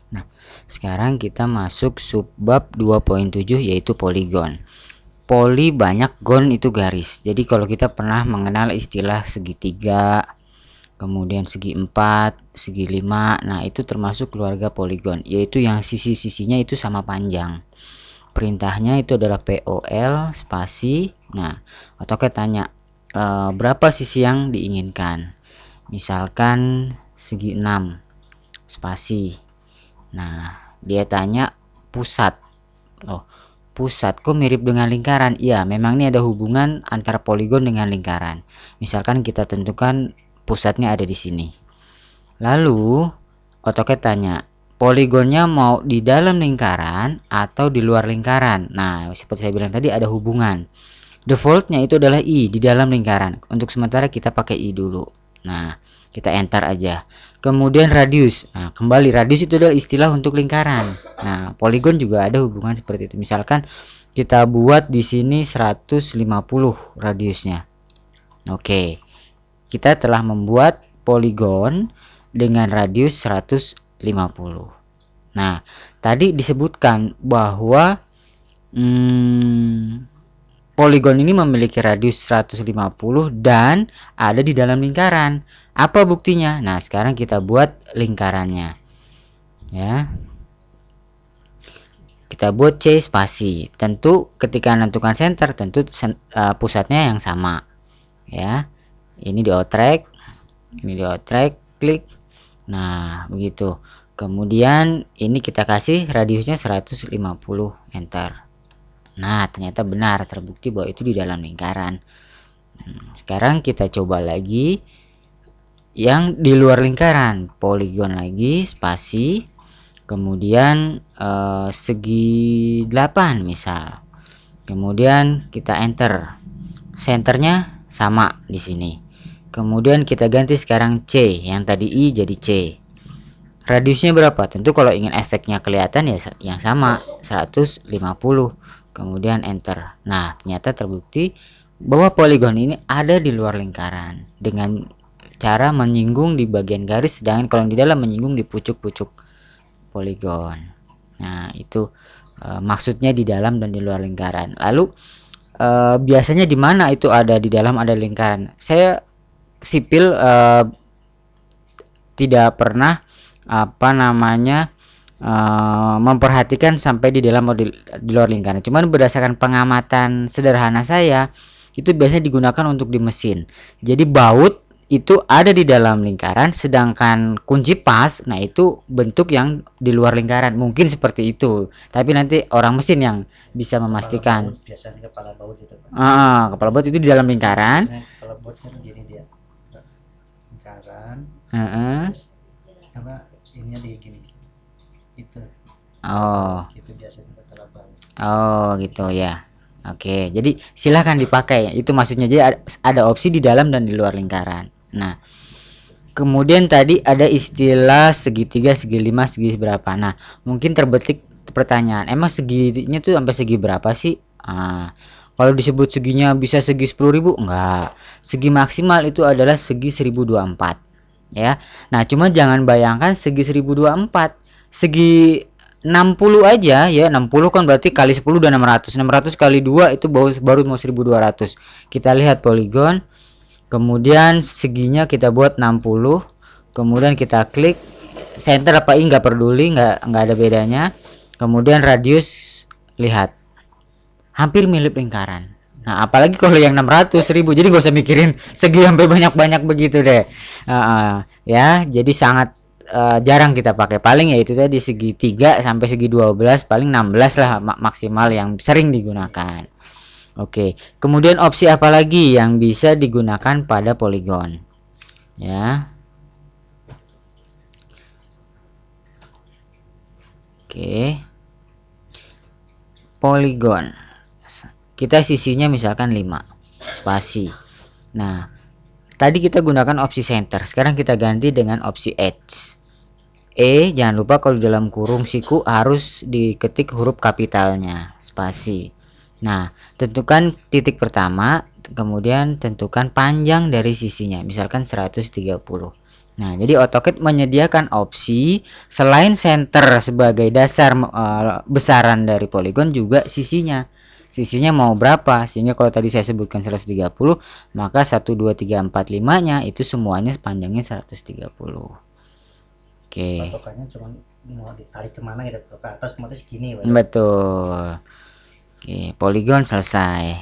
Nah, sekarang kita masuk subbab 2.7 yaitu poligon. Poli banyak, gon itu garis. Jadi kalau kita pernah mengenal istilah segitiga, kemudian segi 4, segi 5, nah itu termasuk keluarga poligon, yaitu yang sisi-sisinya itu sama panjang. Perintahnya itu adalah POL spasi. Nah, AutoCAD tanya berapa sisi yang diinginkan. Misalkan segi 6 spasi. Nah, dia tanya pusat. Oh, pusat kok mirip dengan lingkaran? Iya, memang ini ada hubungan antara poligon dengan lingkaran. Misalkan kita tentukan pusatnya ada di sini. Lalu AutoCAD tanya, poligonnya mau di dalam lingkaran atau di luar lingkaran? Nah, seperti saya bilang tadi ada hubungan. Defaultnya itu adalah I, di dalam lingkaran. Untuk sementara kita pakai I dulu. Nah, kita enter aja. Kemudian radius. Nah, kembali radius itu adalah istilah untuk lingkaran. Nah, poligon juga ada hubungan seperti itu. Misalkan kita buat di sini 150 radiusnya. Oke. Kita telah membuat poligon dengan radius 150. Nah, tadi disebutkan bahwa poligon ini memiliki radius 150 dan ada di dalam lingkaran. Apa buktinya? Nah, sekarang kita buat lingkarannya. Ya. Kita buat C spasi. Tentu ketika menentukan center, tentu pusatnya yang sama. Ya. Ini di outrack, ini di outrack, klik. Nah, begitu. Kemudian ini kita kasih radiusnya 150, enter. Nah, ternyata benar, terbukti bahwa itu di dalam lingkaran. Sekarang kita coba lagi yang di luar lingkaran, poligon lagi, spasi, kemudian segi 8 misal. Kemudian kita enter. Senternya sama di sini. Kemudian kita ganti sekarang C, yang tadi I jadi C. Radiusnya berapa? Tentu kalau ingin efeknya kelihatan ya yang sama, 150. Kemudian enter. Nah, ternyata terbukti bahwa poligon ini ada di luar lingkaran dengan cara menyinggung di bagian garis, sedangkan kalau di dalam menyinggung di pucuk-pucuk poligon. Nah, itu maksudnya di dalam dan di luar lingkaran. Lalu biasanya di mana itu ada di dalam ada lingkaran? Saya sipil tidak pernah memperhatikan sampai di dalam atau di luar lingkaran. Cuman berdasarkan pengamatan sederhana saya, itu biasanya digunakan untuk di mesin. Jadi baut itu ada di dalam lingkaran, sedangkan kunci pas, nah itu bentuk yang di luar lingkaran. Mungkin seperti itu. Tapi nanti orang mesin yang bisa memastikan. Biasanya kepala baut itu, Pak. Kepala baut itu di dalam lingkaran. Kepala bautnya begini dia. Lingkaran. Apa ininya di gini. Itu. Itu biasanya kepala baut. Oh, gitu ya. Oke, jadi silahkan dipakai. Itu maksudnya, jadi ada opsi di dalam dan di luar lingkaran. Nah, kemudian tadi ada istilah segitiga, segi 5, segi berapa. Nah, mungkin terbetik pertanyaan, emang seginya tuh sampai segi berapa sih? Kalau disebut seginya bisa segi 10.000? Enggak. Segi maksimal itu adalah segi 1024. Ya. Nah, cuma jangan bayangkan segi 1024. Segi 60 aja ya, 60 kan berarti kali 10 udah 600. 600 kali 2 itu baru mau 1200. Kita lihat poligon. Kemudian seginya kita buat 60. Kemudian kita klik center apa ini nggak peduli, nggak ada bedanya. Kemudian radius, lihat hampir mirip lingkaran. Nah, apalagi kalau yang 600.000, jadi gak usah mikirin segi sampai banyak-banyak begitu deh. Ya, jadi sangat jarang kita pakai. Paling ya itu tadi segi 3 sampai segi 12, paling 16 lah maksimal yang sering digunakan. Oke, kemudian opsi apa lagi yang bisa digunakan pada poligon? Ya. Oke. Poligon. Kita sisinya misalkan 5 spasi. Nah, tadi kita gunakan opsi center. Sekarang kita ganti dengan opsi edge. Jangan lupa kalau dalam kurung siku harus diketik huruf kapitalnya, spasi. Nah, tentukan titik pertama, kemudian tentukan panjang dari sisinya, misalkan 130. Nah, jadi AutoCAD menyediakan opsi selain center sebagai dasar besaran dari poligon, juga sisinya. Sisinya mau berapa? Sehingga kalau tadi saya sebutkan 130, maka 1 2 3 4 5-nya itu semuanya panjangnya 130. Oke. patokannya cuma mau ditarik kemana gitu, ke atas otomatis gini Pak. Betul. Oke, poligon selesai.